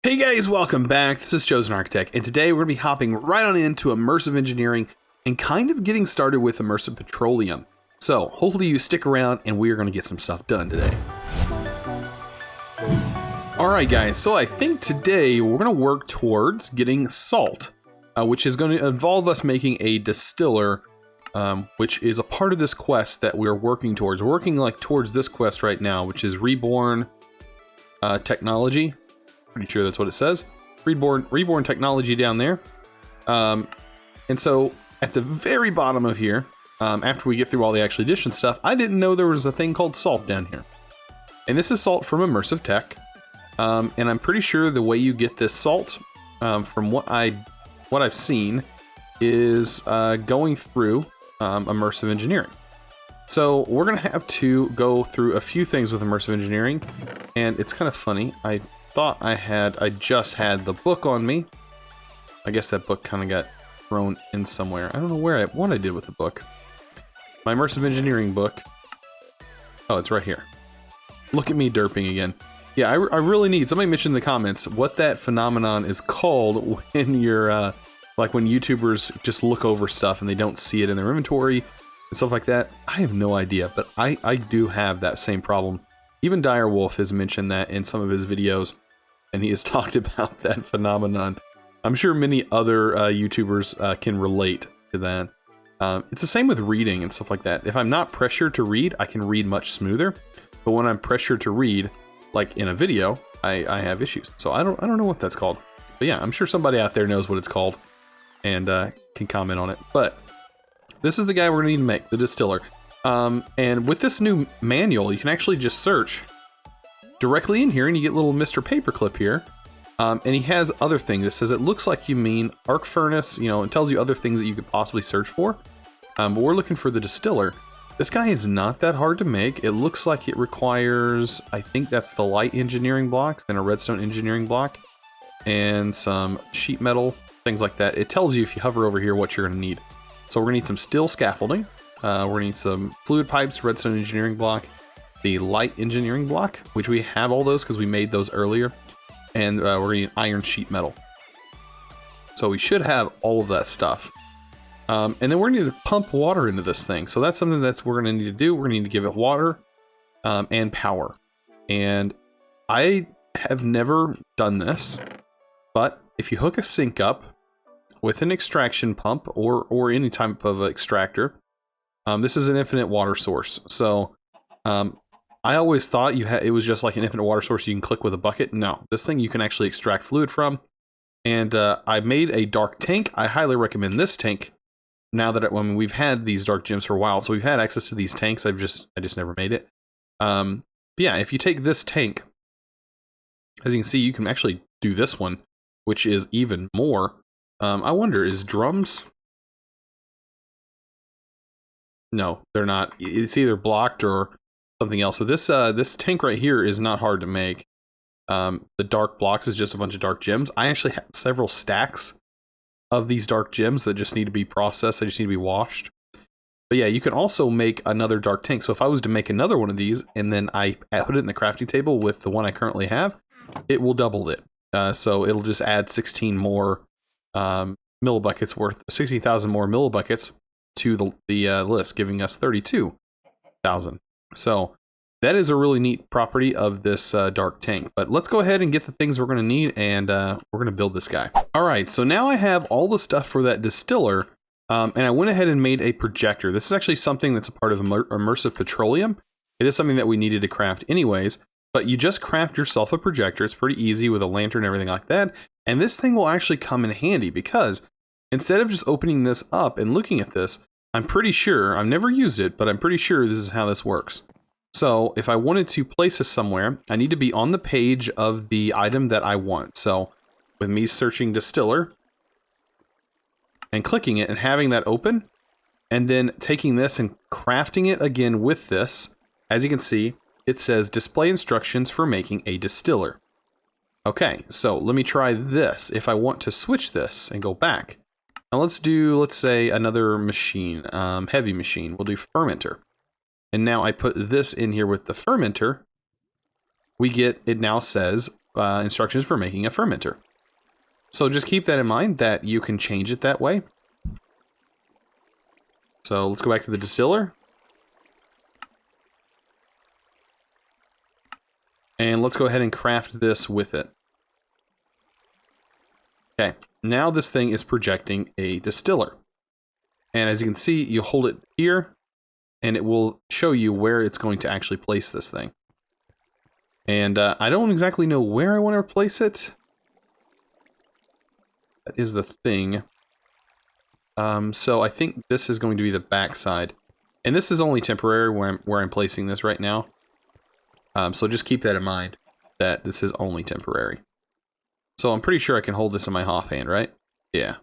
Hey guys, welcome back. This is ChosenArchitect, and today we're going to be hopping right on into Immersive Engineering and kind of getting started with Immersive Petroleum. So, hopefully you stick around and we are going to get some stuff done today. Alright guys, so I think today we're going to work towards getting salt, which is going to involve us making a distiller, which is a part of this quest that we're working towards. We're working towards this quest right now, which is Reborn Technology. Pretty sure that's what it says. Reborn Technology down there. And so at the very bottom of here, after we get through all the actual addition stuff, I didn't know there was a thing called salt down here. And this is salt from Immersive Tech. And I'm pretty sure the way you get this salt, from what I've seen, is going through Immersive Engineering. So we're gonna have to go through a few things with Immersive Engineering, and it's kind of funny. I thought I just had the book on me. I guess that book kind of got thrown in somewhere. I don't know what I did with the book. My Immersive Engineering book. Oh, it's right here. Look at me derping again. Yeah, I really need, somebody mentioned in the comments what that phenomenon is called when you're, like when YouTubers just look over stuff and they don't see it in their inventory and stuff like that. I have no idea, but I do have that same problem. Even Direwolf has mentioned that in some of his videos, and he has talked about that phenomenon. I'm sure many other YouTubers can relate to that. It's the same with reading and stuff like that. If I'm not pressured to read, I can read much smoother. But when I'm pressured to read, like in a video, I have issues. So I don't know what that's called. But yeah, I'm sure somebody out there knows what it's called and can comment on it. But this is the guy we're gonna need to make, the distiller. And with this new manual, you can actually just search directly in here and you get little Mr. Paperclip here. And he has other things. It says it looks like you mean arc furnace, you know, it tells you other things that you could possibly search for. But we're looking for the distiller. This guy is not that hard to make. It looks like it requires, I think that's the light engineering blocks, then a redstone engineering block, and some sheet metal, things like that. It tells you if you hover over here what you're gonna need. So we're gonna need some steel scaffolding. We're gonna need some fluid pipes, redstone engineering block, the light engineering block, which we have all those because we made those earlier, and we're gonna need iron sheet metal. So we should have all of that stuff. And then we're gonna need to pump water into this thing. So that's something we're gonna need to do. We're gonna need to give it water and power. And I have never done this, but if you hook a sink up with an extraction pump or any type of extractor, this is an infinite water source. So I always thought it was just like an infinite water source you can click with a bucket. No, this thing you can actually extract fluid from. And I made a dark tank. I highly recommend this tank. Now that we've had these dark gems for a while, so we've had access to these tanks. I just never made it. But yeah, if you take this tank, as you can see, you can actually do this one, which is even more. I wonder, is drums? No, they're not. It's either blocked or something else. So this tank right here is not hard to make. The dark blocks is just a bunch of dark gems. I actually have several stacks of these dark gems that just need to be processed. They just need to be washed. But yeah, you can also make another dark tank. So if I was to make another one of these and then I put it in the crafting table with the one I currently have, it will double it. So it'll just add 16 more millibuckets worth, 60,000 more millibuckets to the list, giving us 32,000. So that is a really neat property of this dark tank. But let's go ahead and get the things we're going to need, and we're going to build this guy. All right, so now I have all the stuff for that distiller, and I went ahead and made a projector. This is actually something that's a part of Immersive Petroleum. It is something that we needed to craft anyways, but you just craft yourself a projector. It's pretty easy with a lantern and everything like that. And this thing will actually come in handy because instead of just opening this up and looking at this, I'm pretty sure, I've never used it, but I'm pretty sure this is how this works. So if I wanted to place this somewhere, I need to be on the page of the item that I want. So with me searching distiller and clicking it and having that open, and then taking this and crafting it again with this, as you can see, it says display instructions for making a distiller. Okay, so let me try this. If I want to switch this and go back, now let's say another machine, heavy machine. We'll do fermenter. And now I put this in here with the fermenter. We get, it now says instructions for making a fermenter. So just keep that in mind that you can change it that way. So let's go back to the distiller. And let's go ahead and craft this with it. Okay, now this thing is projecting a distiller. And as you can see, you hold it here, and it will show you where it's going to actually place this thing. And I don't exactly know where I want to place it. That is the thing. So I think this is going to be the back side. And this is only temporary where I'm placing this right now. So just keep that in mind, that this is only temporary. So I'm pretty sure I can hold this in my offhand, right? Yeah.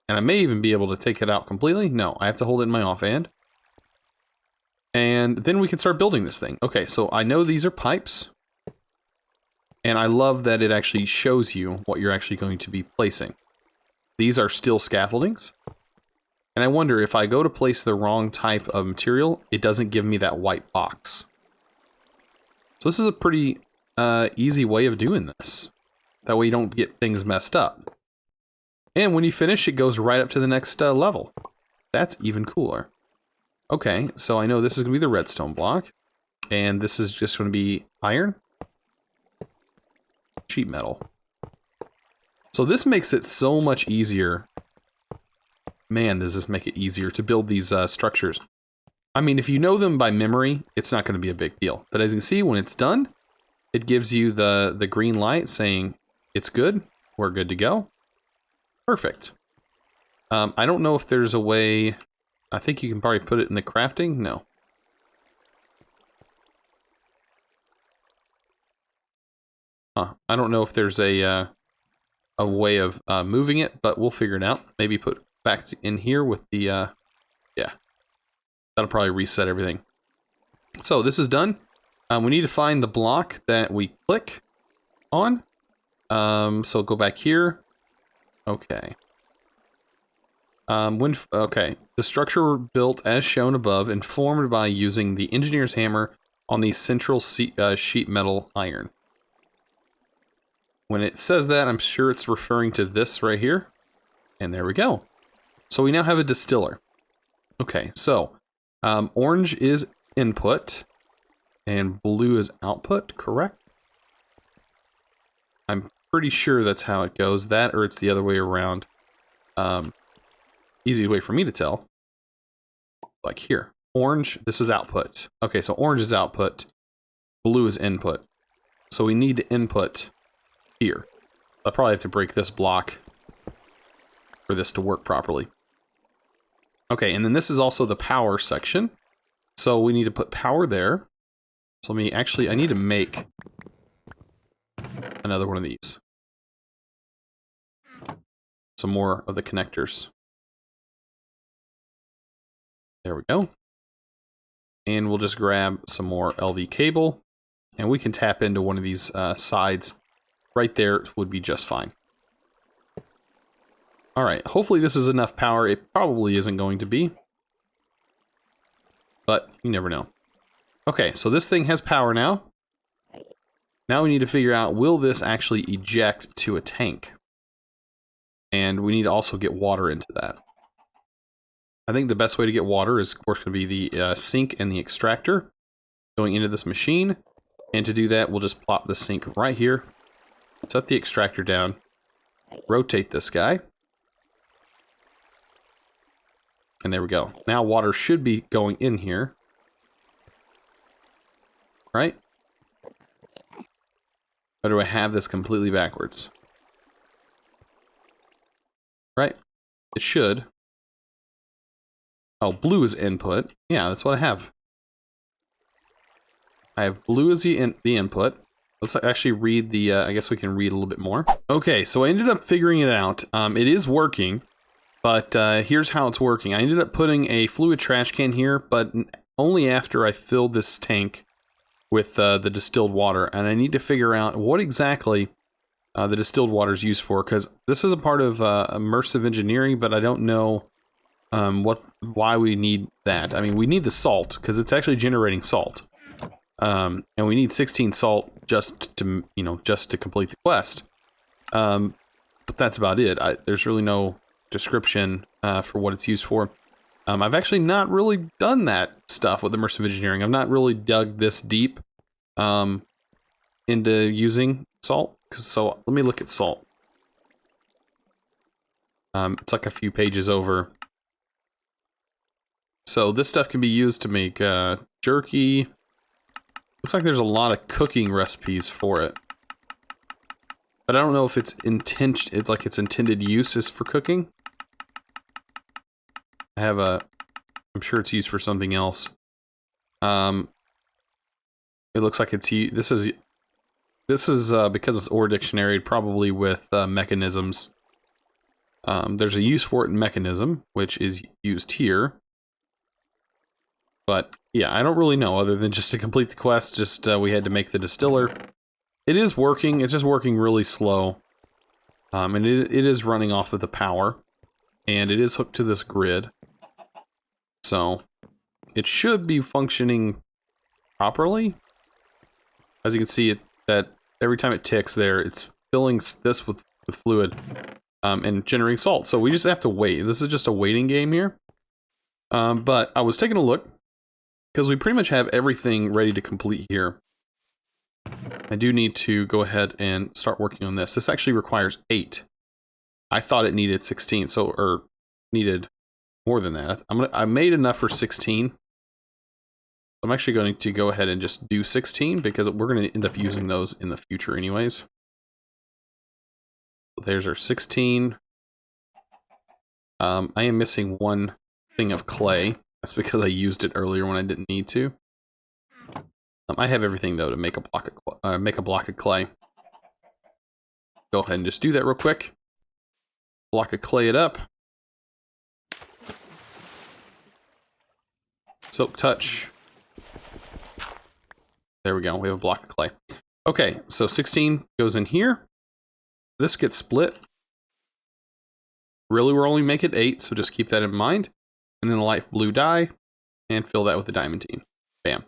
And I may even be able to take it out completely. No, I have to hold it in my offhand. And then we can start building this thing. Okay, so I know these are pipes. And I love that it actually shows you what you're actually going to be placing. These are steel scaffoldings. And I wonder if I go to place the wrong type of material, it doesn't give me that white box. So this is a pretty easy way of doing this. That way you don't get things messed up. And when you finish, it goes right up to the next level. That's even cooler. Okay, so I know this is going to be the redstone block. And this is just going to be iron. Sheet metal. So this makes it so much easier. Man, does this make it easier to build these structures. I mean, if you know them by memory, it's not going to be a big deal. But as you can see, when it's done, it gives you the green light saying it's good. We're good to go. Perfect. I don't know if there's a way... I think you can probably put it in the crafting. No. I don't know if there's a way of moving it, but we'll figure it out. Maybe put back in here with the... yeah. That'll probably reset everything. So this is done. We need to find the block that we click on. So go back here. Okay. Okay. The structure were built as shown above and formed by using the engineer's hammer on the central sheet metal iron. When it says that, I'm sure it's referring to this right here. And there we go. So we now have a distiller. Okay, so orange is input and blue is output, correct? I'm pretty sure that's how it goes. That or it's the other way around. Easy way for me to tell. Like here. Orange, this is output. Okay, so orange is output. Blue is input. So we need to input here. I'll probably have to break this block for this to work properly. Okay, and then this is also the power section. So we need to put power there. So let me actually, I need to make another one of these. Some more of the connectors. There we go. And we'll just grab some more LV cable. And we can tap into one of these sides. Right there would be just fine. Alright, hopefully this is enough power. It probably isn't going to be. But you never know. Okay, so this thing has power now. Now we need to figure out, will this actually eject to a tank? And we need to also get water into that. I think the best way to get water is, of course, going to be the sink and the extractor going into this machine. And to do that, we'll just plop the sink right here. Set the extractor down. Rotate this guy. And there we go. Now water should be going in here. Right? Or do I have this completely backwards? Right? It should. Oh, blue is input. Yeah, that's what I have. I have blue as the input. Let's actually read the, I guess we can read a little bit more. Okay, so I ended up figuring it out. It is working, but here's how it's working. I ended up putting a fluid trash can here, but only after I filled this tank with the distilled water. And I need to figure out what exactly the distilled water is used for, because this is a part of Immersive Engineering, but I don't know why we need that. I mean, we need the salt, because it's actually generating salt. And we need 16 salt just to, you know, just to complete the quest. But that's about it. There's really no description for what it's used for. I've actually not really done that stuff with immersive engineering. I've not really dug this deep into using salt. So let me look at salt. It's like a few pages over. So this stuff can be used to make jerky. Looks like there's a lot of cooking recipes for it. But I don't know if its intended use is for cooking. I'm sure it's used for something else. It looks like this is because it's ore dictionary, probably with mechanisms. There's a use for it in mechanism, which is used here. But yeah, I don't really know, other than just to complete the quest, we had to make the distiller. It is working, it's just working really slow. And it is running off of the power. And it is hooked to this grid. So, it should be functioning properly. As you can see, that every time it ticks there, it's filling this with fluid and generating salt. So we just have to wait. This is just a waiting game here. But I was taking a look, because we pretty much have everything ready to complete here. I do need to go ahead and start working on this. This actually requires 8. I thought it needed 16, or needed more than that. I made enough for 16. I'm actually going to go ahead and just do 16 because we're going to end up using those in the future anyways. So there's our 16. I am missing one thing of clay. That's because I used it earlier when I didn't need to. I have everything though to make a block of clay. Go ahead and just do that real quick. Block of clay it up. Silk touch. There we go. We have a block of clay. Okay, so 16 goes in here. This gets split. Really, we're only making 8, so just keep that in mind. And then a light blue dye, and fill that with the diamantine. Bam.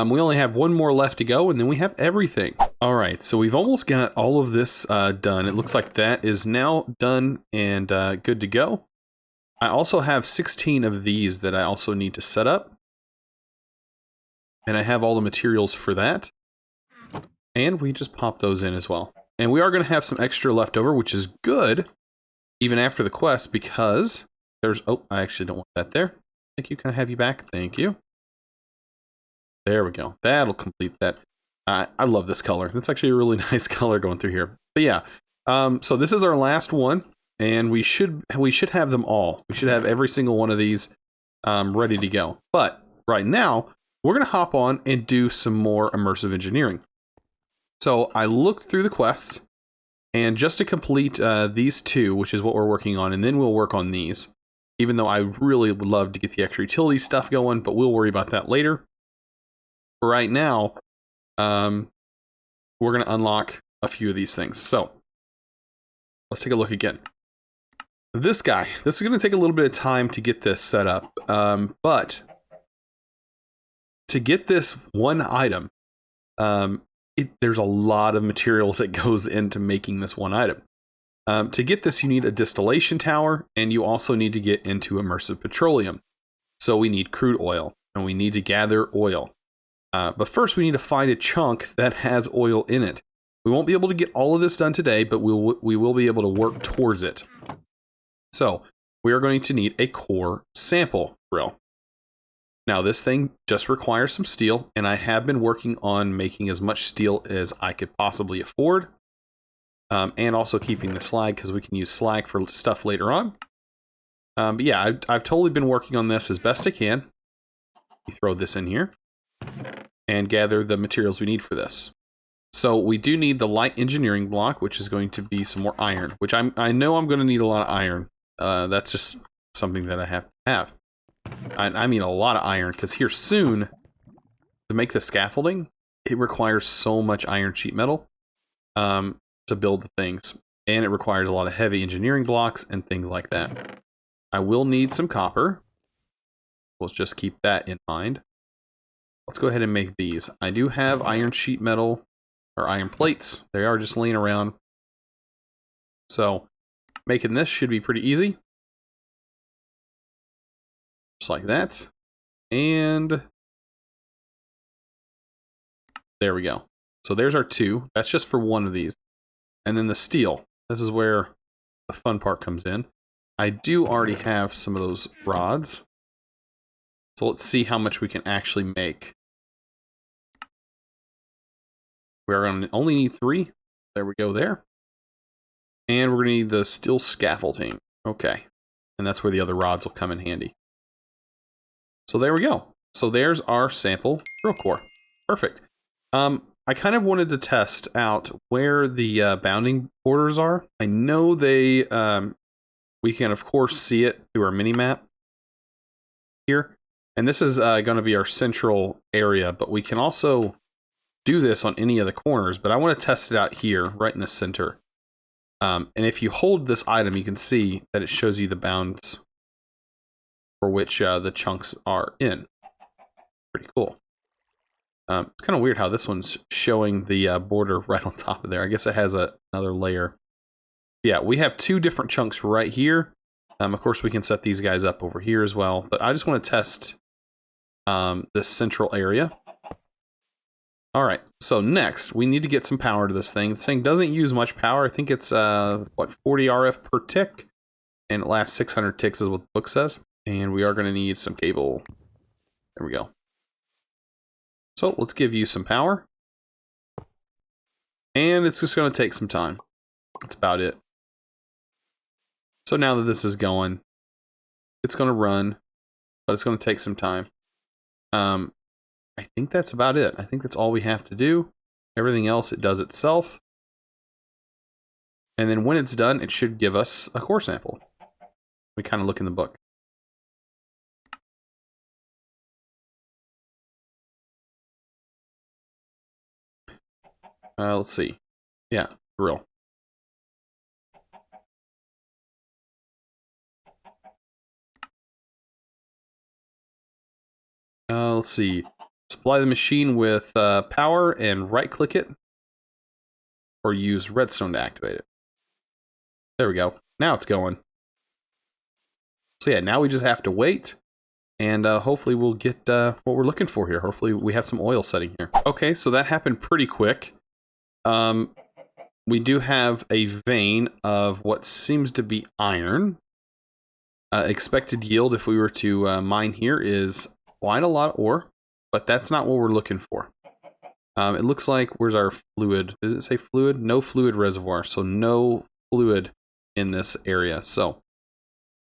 We only have one more left to go, and then we have everything. All right, so we've almost got all of this done. It looks like that is now done and good to go. I also have 16 of these that I also need to set up. And I have all the materials for that. And we just pop those in as well. And we are going to have some extra left over, which is good, even after the quest, because there's... Oh, I actually don't want that there. Thank you. Can I have you back? Thank you. There we go. That'll complete that. I love this color. That's actually a really nice color going through here. But yeah, so this is our last one, and we should have them all. We should have every single one of these ready to go. But right now, we're going to hop on and do some more immersive engineering. So I looked through the quests, and just to complete these two, which is what we're working on, and then we'll work on these. Even though I really would love to get the extra utility stuff going, but we'll worry about that later. For right now, we're going to unlock a few of these things. So let's take a look again. This guy, this is going to take a little bit of time to get this set up, but to get this one item, there's a lot of materials that goes into making this one item. To get this, you need a distillation tower, and you also need to get into immersive petroleum. So we need crude oil, and we need to gather oil. But first, we need to find a chunk that has oil in it. We won't be able to get all of this done today, but we will be able to work towards it. So we are going to need a core sample drill. Now, this thing just requires some steel, and I have been working on making as much steel as I could possibly afford. And also keeping the slag, because we can use slag for stuff later on. But yeah, I've totally been working on this as best I can. You throw this in here and gather the materials we need for this. So we do need the light engineering block, which is going to be some more iron, which I know I'm going to need a lot of iron. That's just something that I have to have. I mean a lot of iron, because here soon, to make the scaffolding, it requires so much iron sheet metal to build the things. And it requires a lot of heavy engineering blocks and things like that. I will need some copper. Let's just keep that in mind. Let's go ahead and make these. I do have iron sheet metal or iron plates. They are just laying around. So making this should be pretty easy. Just like that. And there we go. So there's our 2. That's just for one of these. And then the steel. This is where the fun part comes in. I do already have some of those rods. So let's see how much we can actually make. We're going to only need 3. There we go there. And we're going to need the steel scaffolding. Okay. And that's where the other rods will come in handy. So there we go. So there's our sample drill core. Perfect. I kind of wanted to test out where the bounding borders are. I know they, we can of course see it through our mini map here. And this is going to be our central area, but we can also do this on any of the corners, but I want to test it out here, right in the center. And if you hold this item, you can see that it shows you the bounds for which the chunks are in. Pretty cool. It's kind of weird how this one's showing the border right on top of there. I guess it has another layer. Yeah, we have 2 different chunks right here. Of course, we can set these guys up over here as well. But I just want to test this central area. All right, so next, we need to get some power to this thing. This thing doesn't use much power. I think it's, 40 RF per tick. And it lasts 600 ticks is what the book says. And we are going to need some cable. There we go. So let's give you some power. And it's just going to take some time. That's about it. So now that this is going, it's going to run, but it's going to take some time. I think that's about it. I think that's all we have to do. Everything else, it does itself. And then when it's done, it should give us a core sample. We kind of look in the book. Let's see. Yeah, drill. Let's see. Supply the machine with power and right-click it. Or use redstone to activate it. There we go. Now it's going. So yeah, now we just have to wait. And hopefully we'll get what we're looking for here. Hopefully we have some oil setting here. Okay, so that happened pretty quick. We do have a vein of what seems to be iron. Expected yield, if we were to mine here, is quite a lot of ore. But that's not what we're looking for. It looks like, where's our fluid? Did it say fluid? No fluid reservoir, so no fluid in this area. So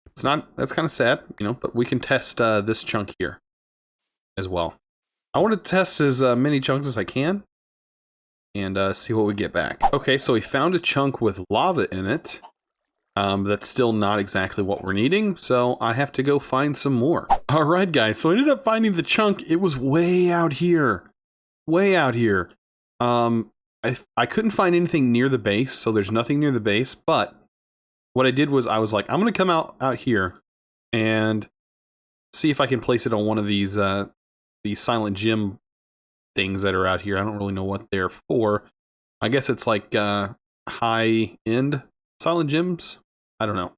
it's not, that's kind of sad, you know, but we can test this chunk here as well. I want to test as many chunks as I can and see what we get back. Okay, so we found a chunk with lava in it. That's still not exactly what we're needing, so I have to go find some more. All right, guys, so I ended up finding the chunk. It was way out here. Way out here. I couldn't find anything near the base, so there's nothing near the base, but what I did was I was like, I'm going to come out here and see if I can place it on one of these silent gem things that are out here. I don't really know what they're for. I guess it's like high-end silent gems. I don't know.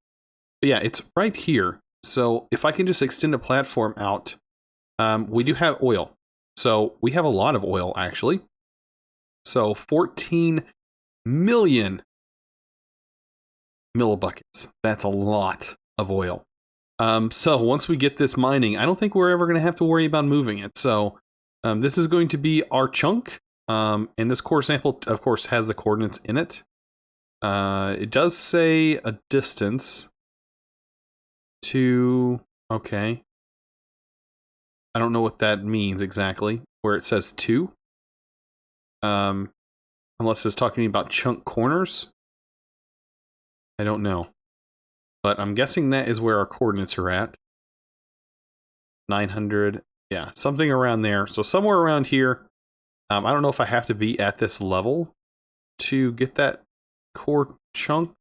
But yeah, it's right here. So if I can just extend a platform out, we do have oil. So we have a lot of oil, actually. So 14 million millibuckets. That's a lot of oil. So once we get this mining, I don't think we're ever going to have to worry about moving it. So this is going to be our chunk. And this core sample, of course, has the coordinates in it. It does say a distance to, okay. I don't know what that means exactly, where it says 2. Unless it's talking about chunk corners. I don't know. But I'm guessing that is where our coordinates are at. 900, yeah, something around there. So somewhere around here. I don't know if I have to be at this level to get that core chunk.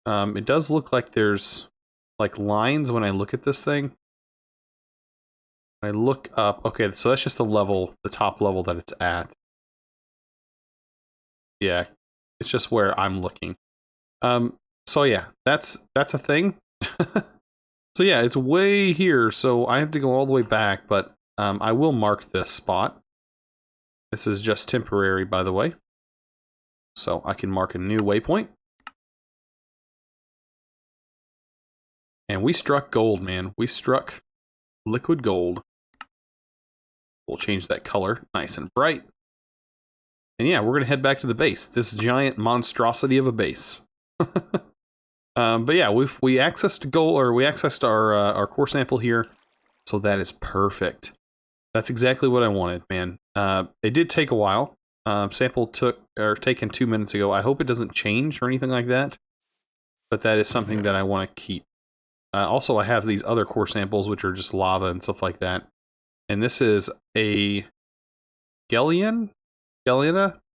It does look like there's like lines when I look at this thing. I look up, okay, so that's just the level, the top level that it's at. Yeah, it's just where I'm looking. So yeah, that's a thing. So yeah, it's way here, so I have to go all the way back, but I will mark this spot. This is just temporary, by the way. So I can mark a new waypoint. And we struck gold, man. We struck liquid gold. We'll change that color nice and bright. And yeah, we're going to head back to the base. This giant monstrosity of a base. But yeah, we accessed gold, or we accessed our core sample here. So that is perfect. That's exactly what I wanted, man. It did take a while. Sample taken 2 minutes ago. I hope it doesn't change or anything like that. But that is something that I want to keep. Also, I have these other core samples, which are just lava and stuff like that. And this is a Galena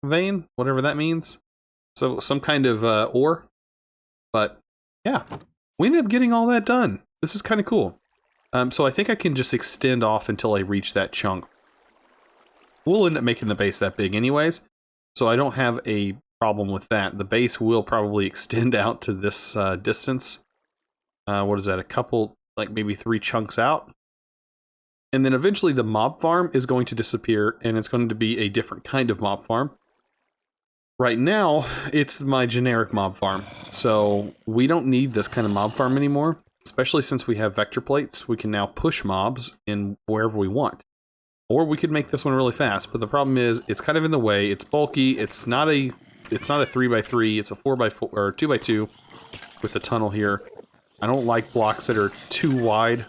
vein, whatever that means. So some kind of ore. But yeah, we ended up getting all that done. This is kind of cool. So I think I can just extend off until I reach that chunk. We'll end up making the base that big anyways, so I don't have a problem with that. The base will probably extend out to this distance. What is that? A couple, like maybe 3 chunks out. And then eventually the mob farm is going to disappear, and it's going to be a different kind of mob farm. Right now, it's my generic mob farm, so we don't need this kind of mob farm anymore, especially since we have vector plates. We can now push mobs in wherever we want. Or we could make this one really fast, but the problem is it's kind of in the way. It's bulky. It's not a 3x3. It's a 4x4 or 2x2 with a tunnel here. I don't like blocks that are too wide.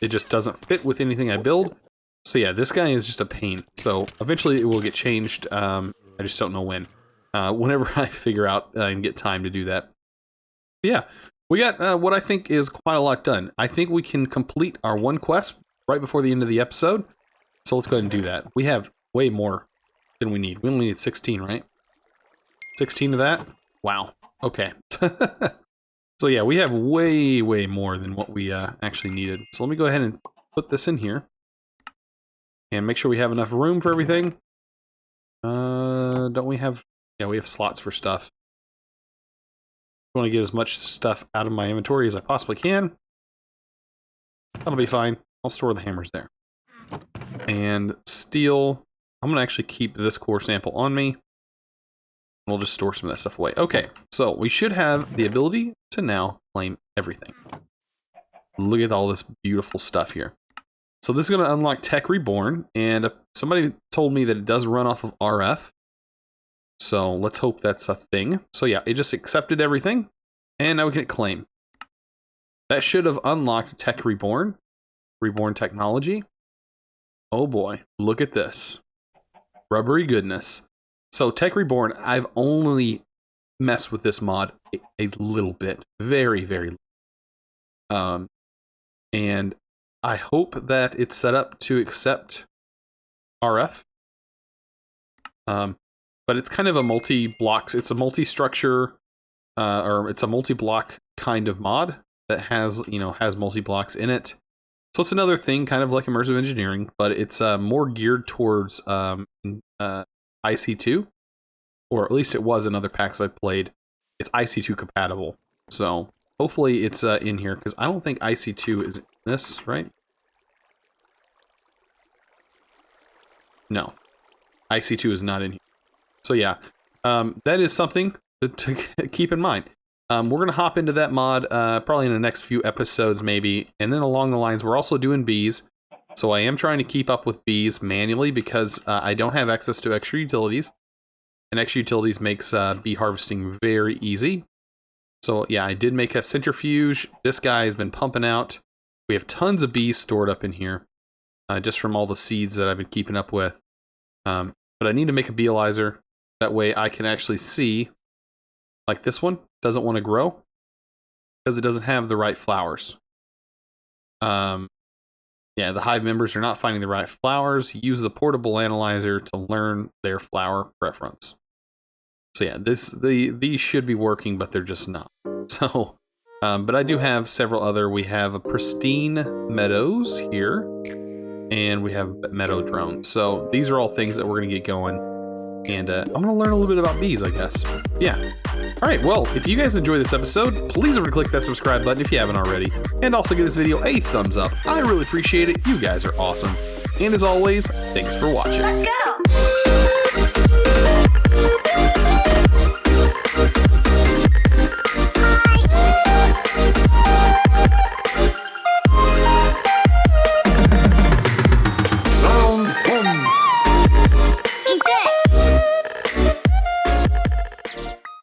It just doesn't fit with anything I build. So yeah, this guy is just a pain. So eventually it will get changed. I just don't know when. Whenever I figure out and get time to do that. But yeah, we got what I think is quite a lot done. I think we can complete our one quest right before the end of the episode. So let's go ahead and do that. We have way more than we need. We only need 16, right? 16 of that? Wow. Okay. So yeah, we have way more than what we actually needed. So let me go ahead and put this in here. And make sure we have enough room for everything. Don't we have... Yeah, we have slots for stuff. I want to get as much stuff out of my inventory as I possibly can. That'll be fine. I'll store the hammers there. And steel. I'm going to actually keep this core sample on me. We'll just store some of that stuff away. Okay, so we should have the ability to now claim everything. Look at all this beautiful stuff here. So this is going to unlock Tech Reborn, and somebody told me that it does run off of RF. So let's hope that's a thing. So yeah, it just accepted everything, and now we can claim. That should have unlocked Tech Reborn. Reborn technology. Oh boy, look at this. Rubbery goodness. So Tech Reborn, I've only messed with this mod a little bit. Very little. And I hope that it's set up to accept RF. But it's kind of a multi-block, it's a multi-structure, or it's a multi-block kind of mod that has, has multi-blocks in it. So it's another thing, kind of like Immersive Engineering, but it's more geared towards IC2, or at least it was in other packs I played. It's IC2 compatible. So hopefully it's in here, because I don't think IC2 is in this, right? No, IC2 is not in here. So yeah, that is something to keep in mind. We're going to hop into that mod probably in the next few episodes maybe. And then along the lines, we're also doing bees. So I am trying to keep up with bees manually because I don't have access to extra utilities. And extra utilities makes bee harvesting very easy. So yeah, I did make a centrifuge. This guy has been pumping out. We have tons of bees stored up in here. Just from all the seeds that I've been keeping up with. But I need to make a beealizer. That way I can actually see, like this one doesn't want to grow because it doesn't have the right flowers. Yeah, the hive members are not finding the right flowers. Use the portable analyzer to learn their flower preference. So yeah, these should be working, but they're just not. So, but I do have several other. We have a pristine meadows here, and we have meadow drones. So these are all things that we're going to get going. And I'm going to learn a little bit about bees, I guess. Yeah. All right, well, if you guys enjoyed this episode, please remember to click that subscribe button if you haven't already. And also give this video a thumbs up. I really appreciate it. You guys are awesome. And as always, thanks for watching. Let's go!